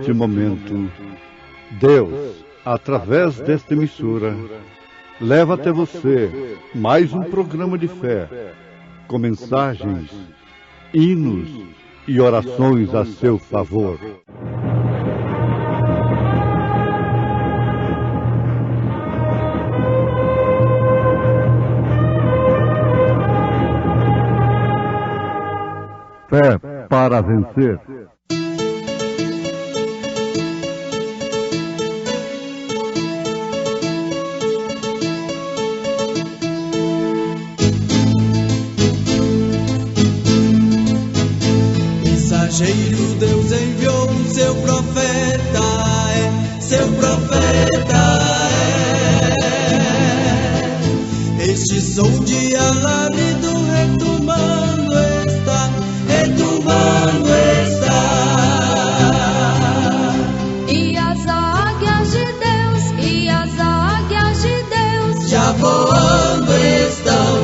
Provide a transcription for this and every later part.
neste momento, Deus, através desta emissora, leva até você mais um programa de fé, com mensagens, hinos e orações a seu favor. Fé para vencer. Mensageiro, Deus enviou o seu profeta, seu profeta Este som de alarido retumbando está. E as águias de Deus, já voando estão.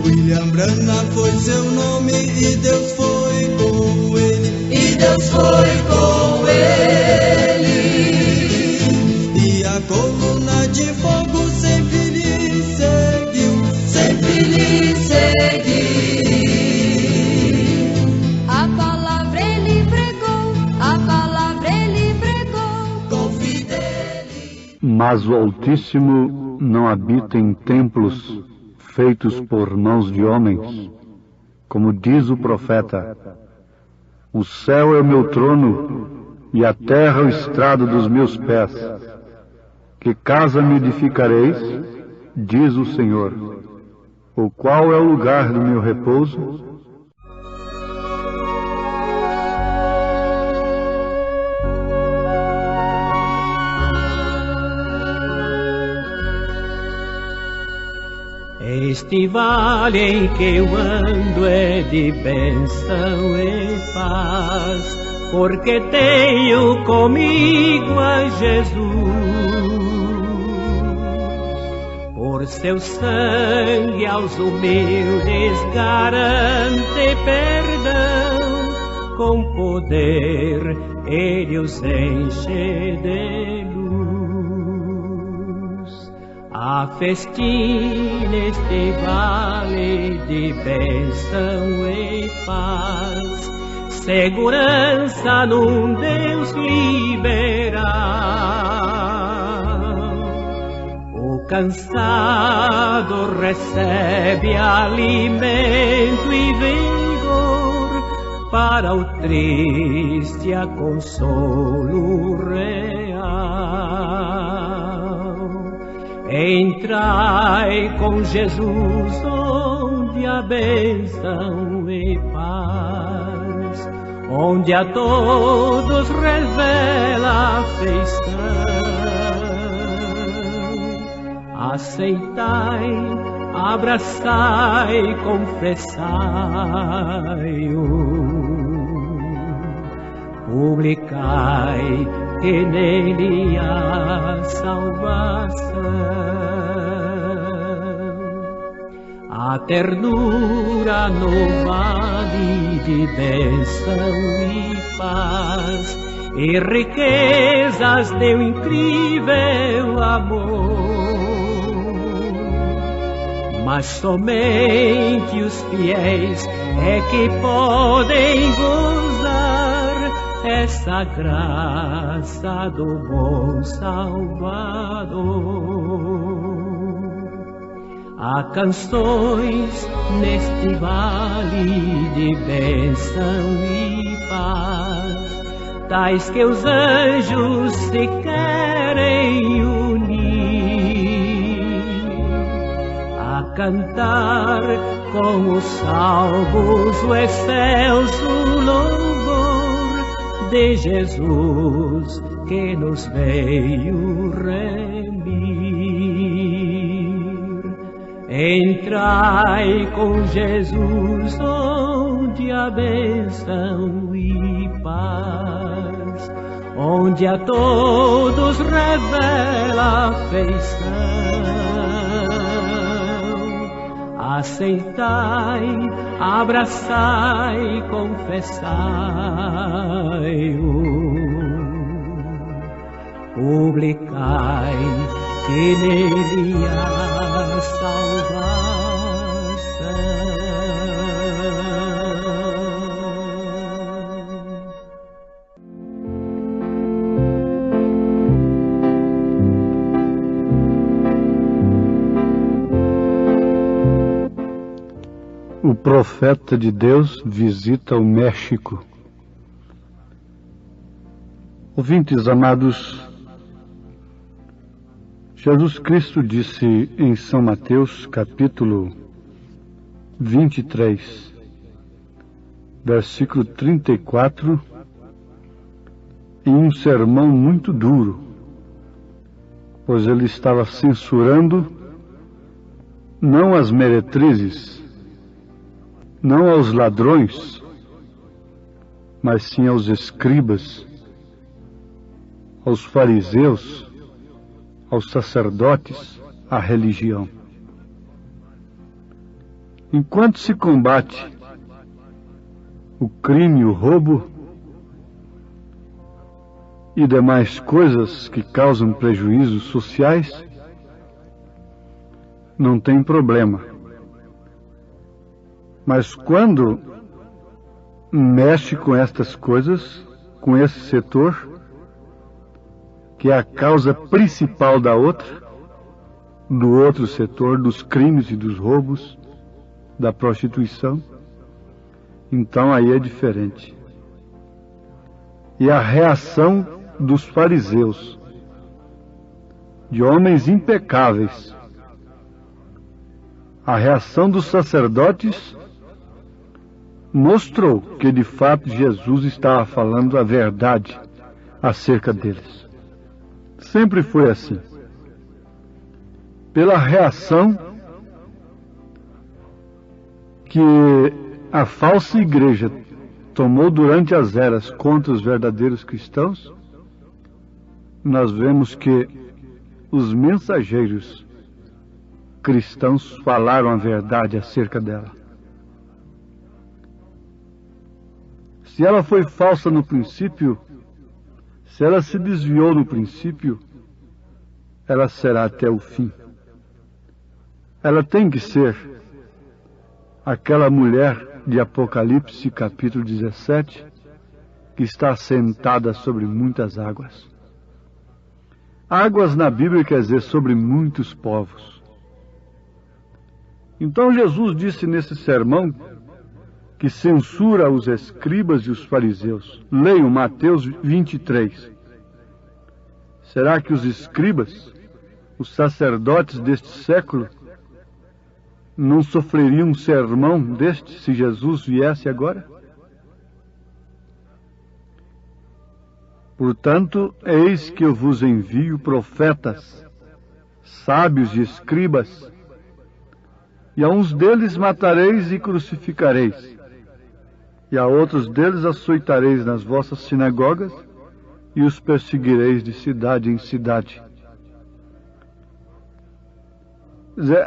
William Branham foi seu nome e Deus foi com ele. E a coluna de fogo sempre lhe seguiu. A palavra ele pregou com fidelidade. Mas o Altíssimo não habita em templos feitos por mãos de homens, como diz o profeta: o céu é o meu trono e a terra o estrado dos meus pés. Que casa me edificareis, diz o Senhor, o qual é o lugar do meu repouso? Este vale em que eu ando é de bênção e paz, porque tenho comigo a Jesus. Por seu sangue aos humildes garante perdão, com poder ele os enche de luz. Há festim neste vale de bênção e paz, segurança num Deus liberal. O cansado recebe alimento e vigor, para o triste há consolo real. Entrai com Jesus onde há bênção e paz, onde a todos revela a afeição. Aceitai, abraçai, confessai-o, publicai que nele há salvação. A ternura no vale de bênção e paz, e riquezas de um incrível amor. Mas somente os fiéis é que podem gozar essa graça do bom Salvador. Há canções neste vale de bênção e paz, tais que os anjos se querem unir, a cantar com os salvos o excelso louvor de Jesus que nos veio remir. Entrai com Jesus onde há bênção e paz, onde a todos revela a afeição. aceitai, abraçai, confessai-o, publicai que nele há salvação. O profeta de Deus visita o México. Ouvintes amados, Jesus Cristo disse em São Mateus, capítulo 23, versículo 34, em um sermão muito duro, pois ele estava censurando não as meretrizes, não aos ladrões, mas sim aos escribas, aos fariseus, aos sacerdotes, à religião. Enquanto se combate o crime, o roubo e demais coisas que causam prejuízos sociais, não tem problema. Mas quando mexe com estas coisas, com esse setor, que é a causa principal do outro setor, dos crimes e dos roubos, da prostituição, então aí é diferente. E a reação dos fariseus, de homens impecáveis, a reação dos sacerdotes mostrou que de fato Jesus estava falando a verdade acerca deles. Sempre foi assim. Pela reação que a falsa igreja tomou durante as eras contra os verdadeiros cristãos, nós vemos que os mensageiros cristãos falaram a verdade acerca dela. Se ela foi falsa no princípio, se ela se desviou no princípio, ela será até o fim. Ela tem que ser aquela mulher de Apocalipse, capítulo 17, que está sentada sobre muitas águas. Águas na Bíblia quer dizer sobre muitos povos. Então Jesus disse nesse sermão que censura os escribas e os fariseus. Leiam Mateus 23. Será que os escribas, os sacerdotes deste século, não sofreriam um sermão deste se Jesus viesse agora? Portanto, eis que eu vos envio profetas, sábios e escribas, e a uns deles matareis e crucificareis, e a outros deles açoitareis nas vossas sinagogas, e os perseguireis de cidade em cidade.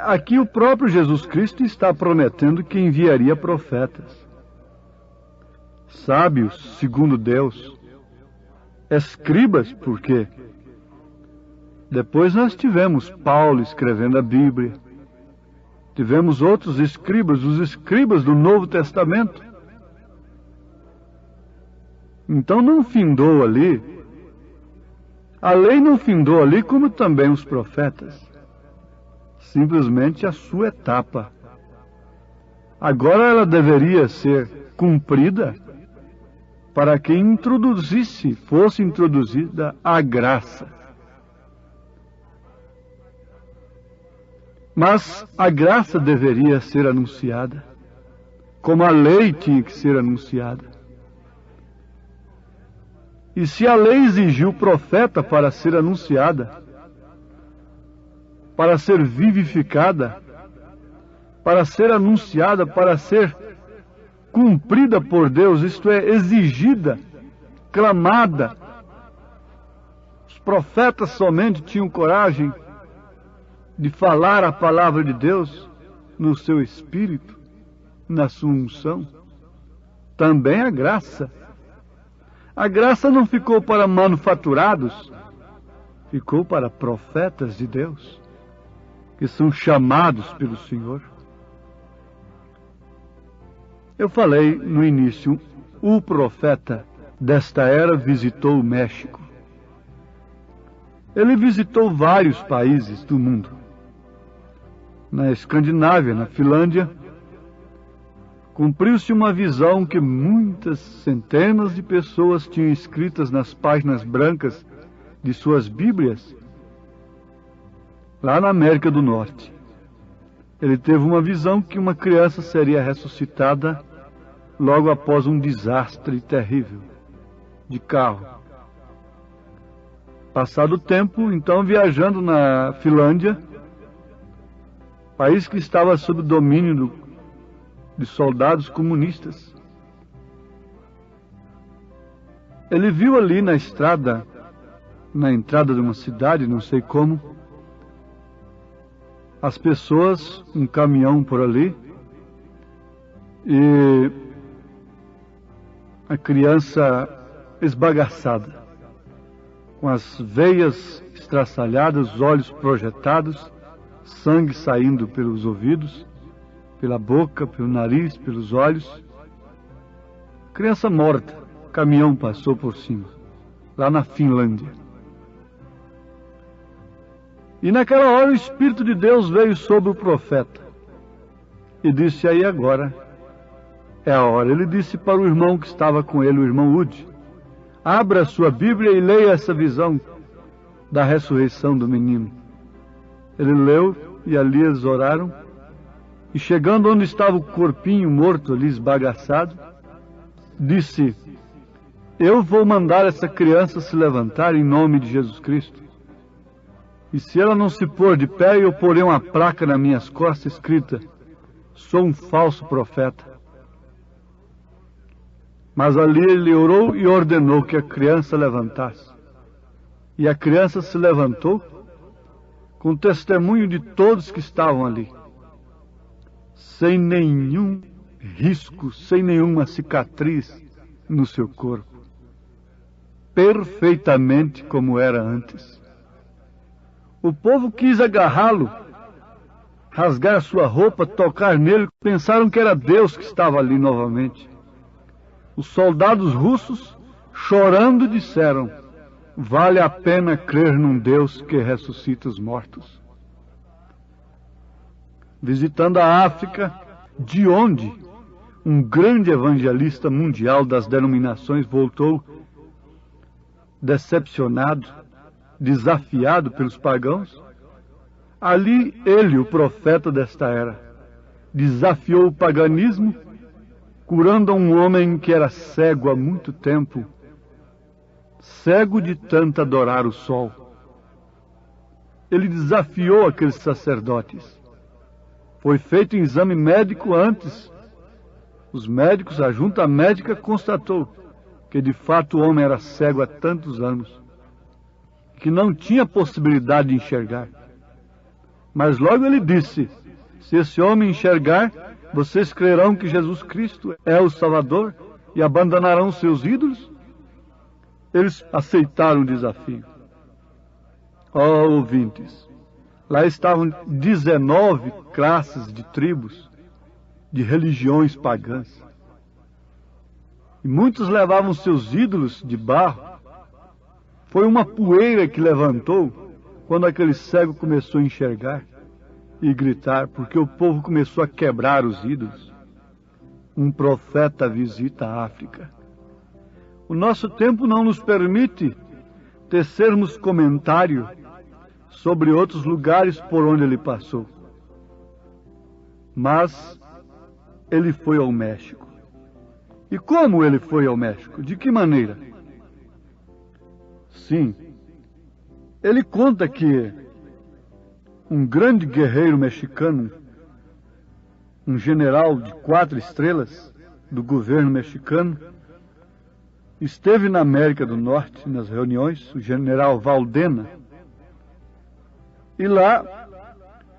Aqui o próprio Jesus Cristo está prometendo que enviaria profetas, sábios segundo Deus, escribas, porque depois nós tivemos Paulo escrevendo a Bíblia, tivemos outros escribas, os escribas do Novo Testamento. Então não findou ali, a lei não findou ali, como também os profetas. Simplesmente a sua etapa. Agora ela deveria ser cumprida para que fosse introduzida a graça. Mas a graça deveria ser anunciada, como a lei tinha que ser anunciada. E se a lei exigiu o profeta para ser anunciada, para ser vivificada, para ser anunciada, para ser cumprida por Deus, isto é, exigida, clamada, os profetas somente tinham coragem de falar a palavra de Deus, no seu espírito, na sua unção. Também a graça. A graça não ficou para manufaturados, ficou para profetas de Deus, que são chamados pelo Senhor. Eu falei no início, o profeta desta era visitou o México. Ele visitou vários países do mundo. Na Escandinávia, na Finlândia, cumpriu-se uma visão que muitas centenas de pessoas tinham escritas nas páginas brancas de suas Bíblias, lá na América do Norte. Ele teve uma visão que uma criança seria ressuscitada logo após um desastre terrível de carro. Passado o tempo, então, viajando na Finlândia, país que estava sob o domínio de soldados comunistas, ele viu ali na estrada, na entrada de uma cidade, não sei como, as pessoas, um caminhão por ali, e a criança esbagaçada, com as veias estraçalhadas, os olhos projetados, sangue saindo pelos ouvidos, pela boca, pelo nariz, pelos olhos. Criança morta, caminhão passou por cima, lá na Finlândia. E naquela hora o Espírito de Deus veio sobre o profeta e disse: aí agora é a hora. Ele disse para o irmão que estava com ele, o irmão Wood: abra a sua Bíblia e leia essa visão da ressurreição do menino. Ele leu e ali eles oraram. E chegando onde estava o corpinho morto ali, esbagaçado, disse: eu vou mandar essa criança se levantar em nome de Jesus Cristo. E se ela não se pôr de pé, eu porei uma placa nas minhas costas escrita: sou um falso profeta. Mas ali ele orou e ordenou que a criança levantasse. E a criança se levantou, com testemunho de todos que estavam ali, sem nenhum risco, sem nenhuma cicatriz no seu corpo, perfeitamente como era antes. O povo quis agarrá-lo, rasgar sua roupa, tocar nele, pensaram que era Deus que estava ali novamente. Os soldados russos, chorando, disseram: vale a pena crer num Deus que ressuscita os mortos. Visitando a África, de onde um grande evangelista mundial das denominações voltou decepcionado, desafiado pelos pagãos, ali ele, o profeta desta era, desafiou o paganismo, curando um homem que era cego há muito tempo, cego de tanto adorar o sol. Ele desafiou aqueles sacerdotes. Foi feito um exame médico antes. Os médicos, a junta médica constatou que de fato o homem era cego há tantos anos, que não tinha possibilidade de enxergar. Mas logo ele disse: se esse homem enxergar, vocês crerão que Jesus Cristo é o Salvador e abandonarão seus ídolos? Eles aceitaram o desafio. Ó ouvintes, lá estavam 19 classes de tribos, de religiões pagãs. E muitos levavam seus ídolos de barro. Foi uma poeira que levantou quando aquele cego começou a enxergar e gritar, porque o povo começou a quebrar os ídolos. Um profeta visita a África. O nosso tempo não nos permite tecermos comentário sobre outros lugares por onde ele passou. Mas ele foi ao México. E como ele foi ao México? De que maneira? Sim, ele conta que um grande guerreiro mexicano, um general de 4 estrelas do governo mexicano, esteve na América do Norte nas reuniões, o general Valdena, e lá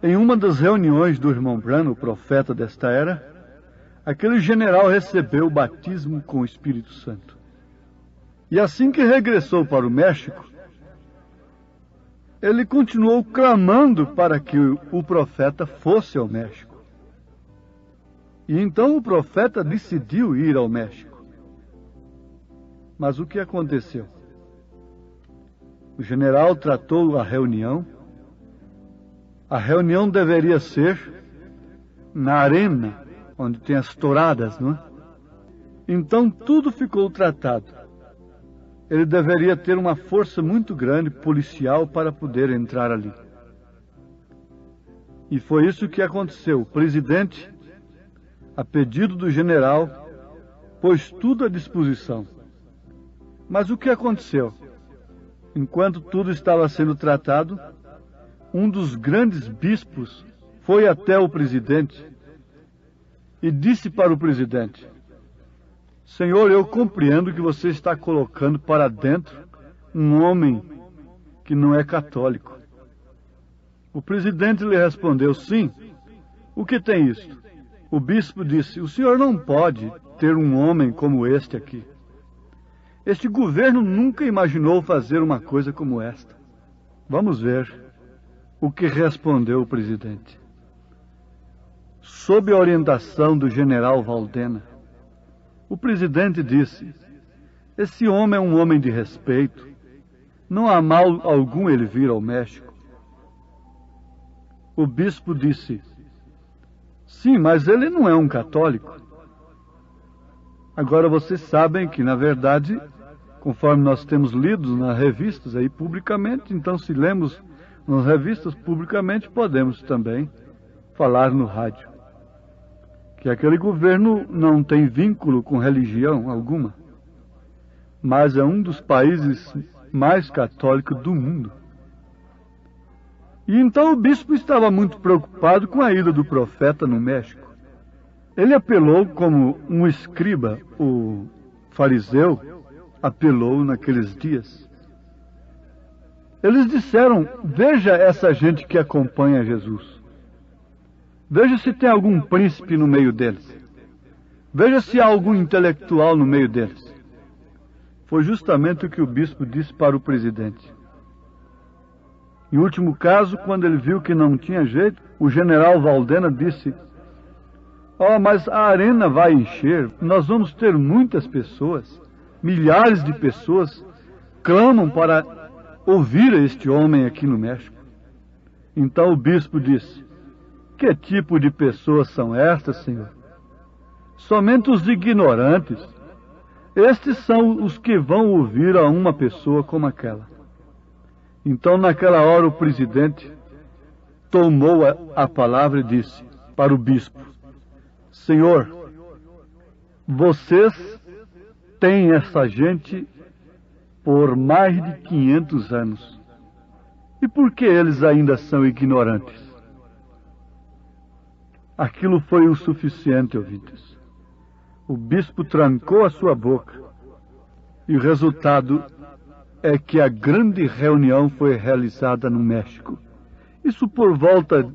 Em uma das reuniões do irmão Branham, o profeta desta era, aquele general recebeu o batismo com o Espírito Santo. E assim que regressou para o México, ele continuou clamando para que o profeta fosse ao México. E então o profeta decidiu ir ao México. Mas o que aconteceu? O general tratou a reunião. A reunião deveria ser na arena, onde tem as touradas, não é? Então tudo ficou tratado. Ele deveria ter uma força muito grande, policial, para poder entrar ali. E foi isso que aconteceu. O presidente, a pedido do general, pôs tudo à disposição. Mas o que aconteceu? Enquanto tudo estava sendo tratado, um dos grandes bispos foi até o presidente e disse para o presidente: Senhor, eu compreendo que você está colocando para dentro um homem que não é católico. O presidente lhe respondeu: sim, o que tem isto? O bispo disse: o senhor não pode ter um homem como este aqui. Este governo nunca imaginou fazer uma coisa como esta. Vamos ver o que respondeu o presidente. Sob a orientação do general Valdena, o presidente disse: esse homem é um homem de respeito. Não há mal algum ele vir ao México. O bispo disse: sim, mas ele não é um católico. Agora vocês sabem que, na verdade, conforme nós temos lido nas revistas aí publicamente, então se lemos nas revistas publicamente, podemos também falar no rádio que aquele governo não tem vínculo com religião alguma, mas é um dos países mais católicos do mundo. E então o bispo estava muito preocupado com a ida do profeta no México. Ele apelou como um escriba, o fariseu, apelou naqueles dias. Eles disseram: veja essa gente que acompanha Jesus. Veja se tem algum príncipe no meio deles. Veja se há algum intelectual no meio deles. Foi justamente o que o bispo disse para o presidente. Em último caso, quando ele viu que não tinha jeito, o general Valdena disse: mas a arena vai encher, nós vamos ter muitas pessoas, milhares de pessoas clamam para ouvir este homem aqui no México. Então o bispo disse: que tipo de pessoas são estas, Senhor? Somente os ignorantes. Estes são os que vão ouvir a uma pessoa como aquela. Então, naquela hora, o presidente tomou a palavra e disse para o bispo: Senhor, vocês têm essa gente por mais de 500 anos. E por que eles ainda são ignorantes? Aquilo foi o suficiente, ouvintes. O bispo trancou a sua boca e o resultado é que a grande reunião foi realizada no México. Isso por volta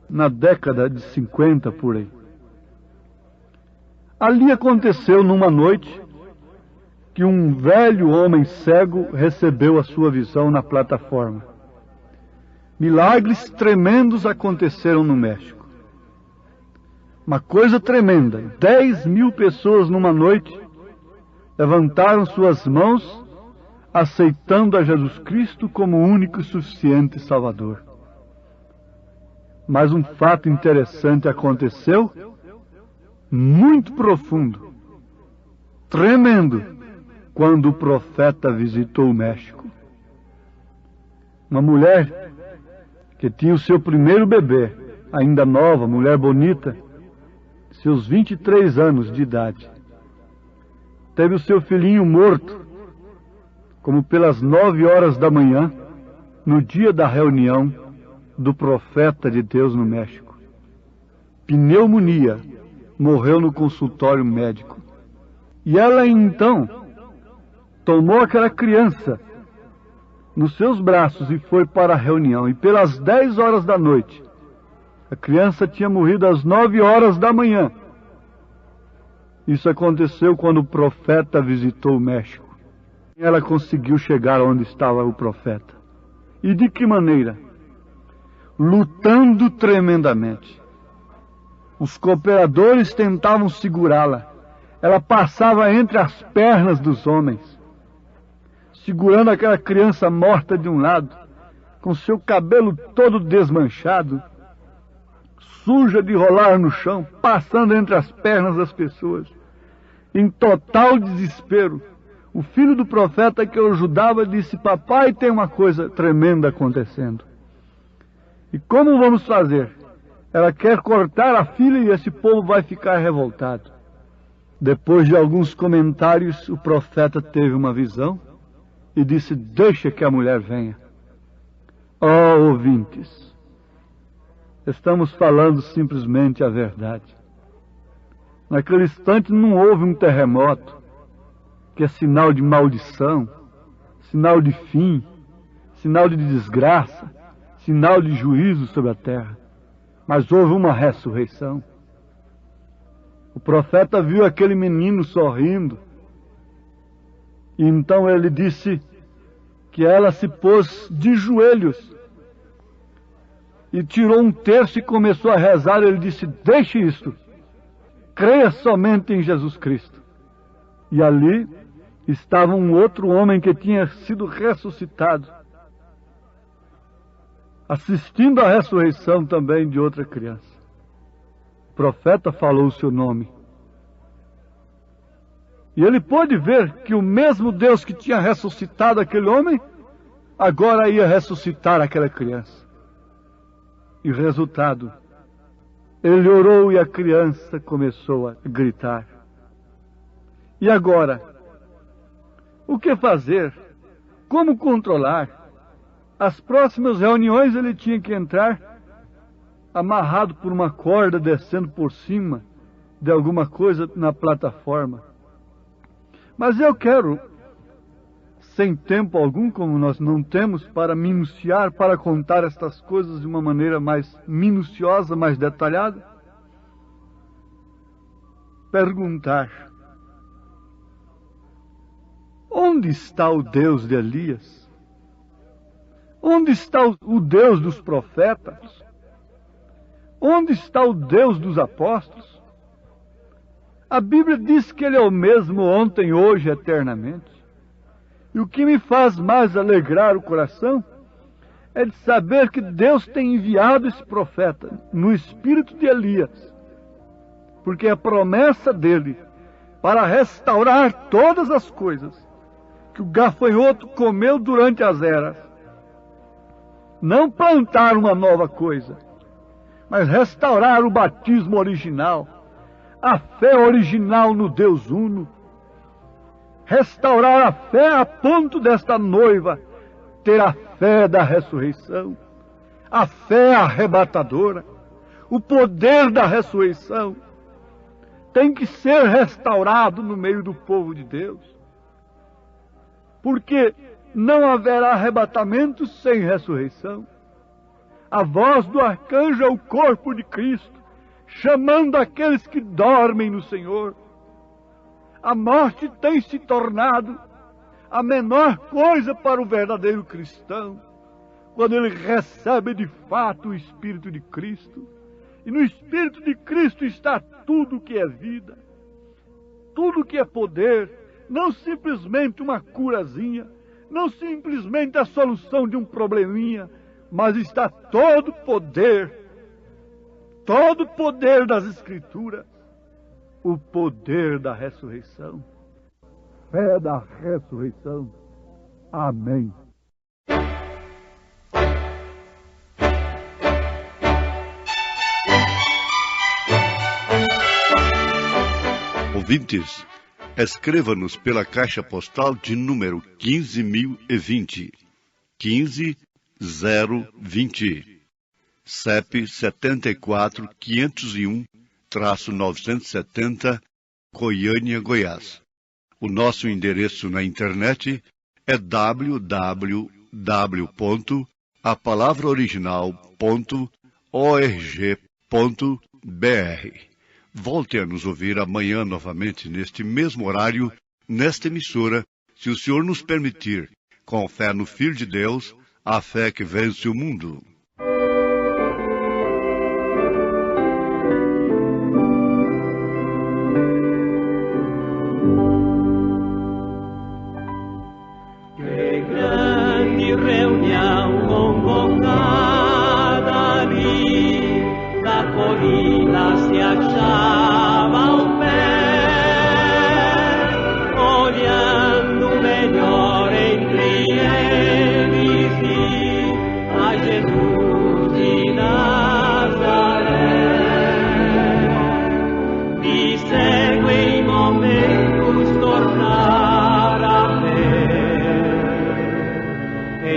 na década de 50, por aí. Ali aconteceu numa noite que um velho homem cego recebeu a sua visão na plataforma. Milagres tremendos aconteceram no México. Uma coisa tremenda. 10.000 pessoas numa noite levantaram suas mãos, aceitando a Jesus Cristo como único e suficiente Salvador. Mas um fato interessante aconteceu, muito profundo, tremendo, quando o profeta visitou o México. Uma mulher que tinha o seu primeiro bebê, ainda nova, mulher bonita, seus 23 anos de idade, teve o seu filhinho morto, como pelas 9 horas da manhã, no dia da reunião do profeta de Deus no México. Pneumonia, morreu no consultório médico. E ela então tomou aquela criança nos seus braços e foi para a reunião. E pelas 10 horas da noite, A criança tinha morrido às 9 horas da manhã. Isso aconteceu quando o profeta visitou o México. Ela conseguiu chegar onde estava o profeta. E de que maneira? Lutando tremendamente. Os cooperadores tentavam segurá-la. Ela passava entre as pernas dos homens, segurando aquela criança morta de um lado, com seu cabelo todo desmanchado, suja de rolar no chão, passando entre as pernas das pessoas, em total desespero. O filho do profeta que eu ajudava disse: papai, tem uma coisa tremenda acontecendo. E como vamos fazer? Ela quer cortar a filha e esse povo vai ficar revoltado. Depois de alguns comentários, o profeta teve uma visão e disse: deixa que a mulher venha. Ó ouvintes, estamos falando simplesmente a verdade. Naquele instante não houve um terremoto, que é sinal de maldição, sinal de fim, sinal de desgraça, sinal de juízo sobre a terra. Mas houve uma ressurreição. O profeta viu aquele menino sorrindo. E então ele disse que ela se pôs de joelhos e tirou um terço e começou a rezar. Ele disse: deixe isto, creia somente em Jesus Cristo. E ali estava um outro homem que tinha sido ressuscitado, assistindo à ressurreição também de outra criança. O profeta falou o seu nome. E ele pôde ver que o mesmo Deus que tinha ressuscitado aquele homem, agora ia ressuscitar aquela criança. E o resultado, ele orou e a criança começou a gritar. E agora? O que fazer? Como controlar? As próximas reuniões ele tinha que entrar amarrado por uma corda, descendo por cima de alguma coisa na plataforma. Mas eu quero, sem tempo algum, como nós não temos, para minuciar, para contar estas coisas de uma maneira mais minuciosa, mais detalhada, perguntar: onde está o Deus de Elias? Onde está o Deus dos profetas? Onde está o Deus dos apóstolos? A Bíblia diz que Ele é o mesmo ontem, hoje, eternamente. E o que me faz mais alegrar o coração é de saber que Deus tem enviado esse profeta no espírito de Elias, porque a promessa dele para restaurar todas as coisas que o gafanhoto comeu durante as eras, não plantar uma nova coisa, mas restaurar o batismo original, a fé original no Deus Uno, restaurar a fé a ponto desta noiva ter a fé da ressurreição, a fé arrebatadora, o poder da ressurreição tem que ser restaurado no meio do povo de Deus, porque não haverá arrebatamento sem ressurreição. A voz do arcanjo é o corpo de Cristo, chamando aqueles que dormem no Senhor. A morte tem se tornado a menor coisa para o verdadeiro cristão, quando ele recebe de fato o Espírito de Cristo. E no Espírito de Cristo está tudo que é vida, tudo que é poder, não simplesmente uma curazinha, não simplesmente a solução de um probleminha, mas está todo o poder das Escrituras, o poder da ressurreição, fé da ressurreição. Amém. Ouvintes, escreva-nos pela caixa postal de número 15.020, 15020, CEP 74.501-970, Goiânia, Goiás. O nosso endereço na internet é www.apalavraoriginal.org. Volte a nos ouvir amanhã novamente neste mesmo horário, nesta emissora, se o Senhor nos permitir, com fé no Filho de Deus, a fé que vence o mundo. Que grande reunião convocada ali, da colina se achava ao pé, olhando melhor entre eles e a Jesus de Nazaré. E cego em momentos tornar a ver,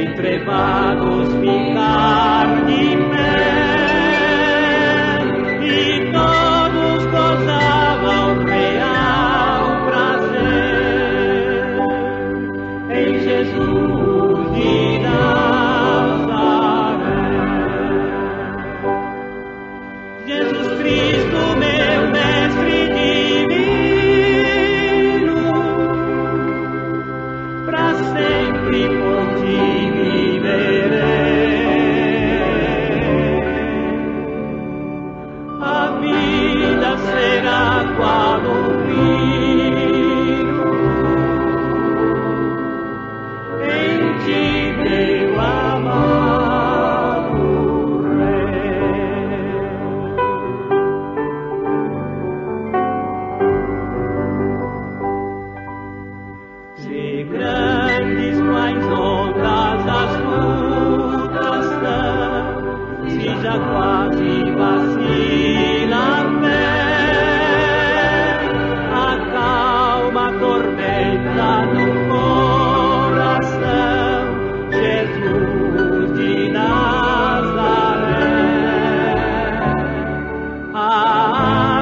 entrevados ficar de pé, e todos gozavam real prazer em Jesus de Nazaré. Jesus Cristo, meu mestre divino, pra sempre por ti viverei. A vida será qual um vinho em ti, meu amado Rei. Se grandes quais ondas as lutas são, se já quase vacila a fé, acalma a tormenta no coração, Jesus de Nazaré. A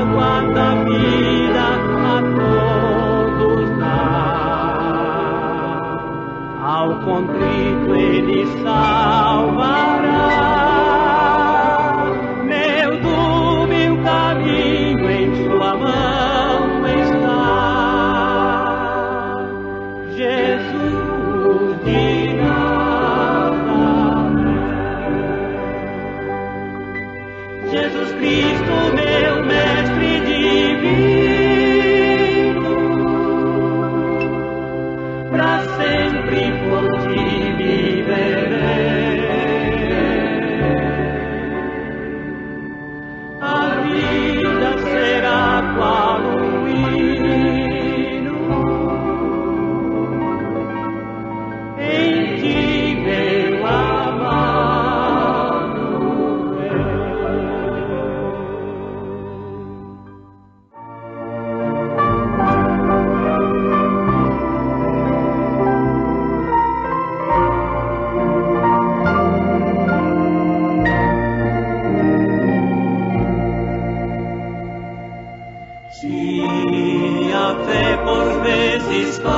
água da vida a todos dá, ao contrito ele salvará. Meu dúbio caminho em sua mão está, Jesus de Nazaré. Jesus Cristo, meu mestre divino, pra sempre por ti viverei. A vida será qual um hino em ti, meu amado Rei. Se a fé por vezes falta,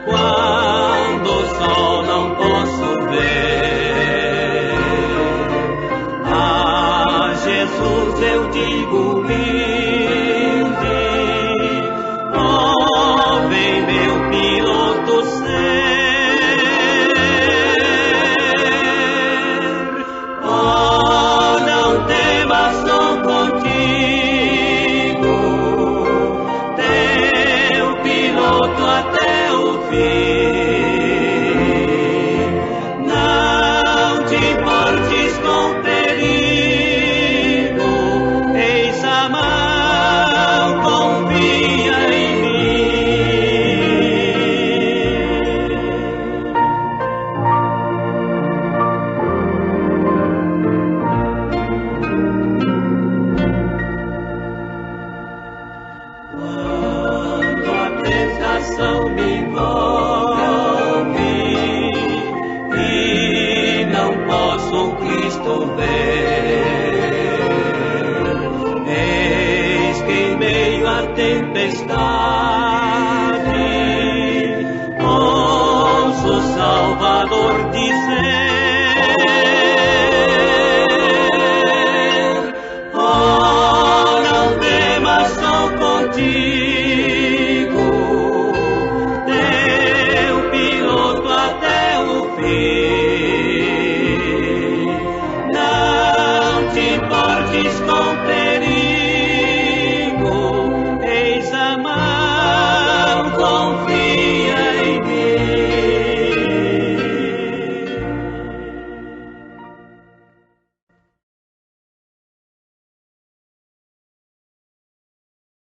quando o sol não posso ver, a Jesus eu digo